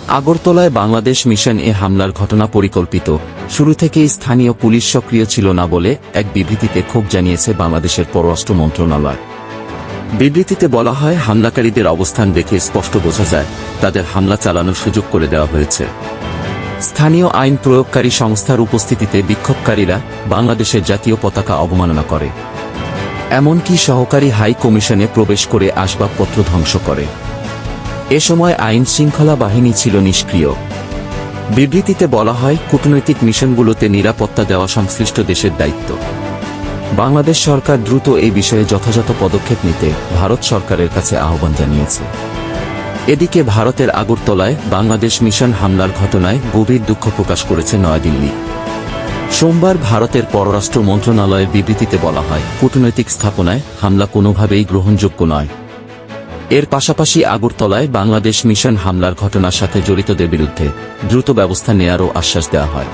আগরতলায় বাংলাদেশ মিশন এ হামলার ঘটনা পরিকল্পিত, শুরু থেকেই স্থানীয় পুলিশ সক্রিয় ছিল না বলে এক বিবৃতিতে ক্ষোভ জানিয়েছে বাংলাদেশের পররাষ্ট্র মন্ত্রণালয়। বিবৃতিতে বলা হয়, হামলাকারীদের অবস্থান দেখে স্পষ্ট বোঝা যায় তাদের হামলা চালানোর সুযোগ করে দেওয়া হয়েছে। স্থানীয় আইন প্রয়োগকারী সংস্থার উপস্থিতিতে বিক্ষোভকারীরা বাংলাদেশের জাতীয় পতাকা অবমাননা করে, এমনকি সহকারী হাই কমিশনে প্রবেশ করে আসবাবপত্র ধ্বংস করে। এ সময় আইন শৃঙ্খলা বাহিনী ছিল নিষ্ক্রিয়। বিবৃতিতে বলা হয়, কূটনৈতিক মিশনগুলোতে নিরাপত্তা দেওয়া সংশ্লিষ্ট দেশের দায়িত্ব। বাংলাদেশ সরকার দ্রুত এই বিষয়ে যথাযথ পদক্ষেপ নিতে ভারত সরকারের কাছে আহ্বান জানিয়েছে। এদিকে ভারতের আগরতলায় বাংলাদেশ মিশন হামলার ঘটনায় গভীর দুঃখ প্রকাশ করেছে নয়াদিল্লি। সোমবার ভারতের পররাষ্ট্র মন্ত্রণালয়ের বিবৃতিতে বলা হয়, কূটনৈতিক স্থাপনায় হামলা কোনোভাবেই গ্রহণযোগ্য নয়। এর পাশাপাশি আগরতলায় বাংলাদেশ মিশন হামলার ঘটনার সাথে জড়িতদের বিরুদ্ধে দ্রুত ব্যবস্থা নেয়ারও আশ্বাস দেওয়া হয়।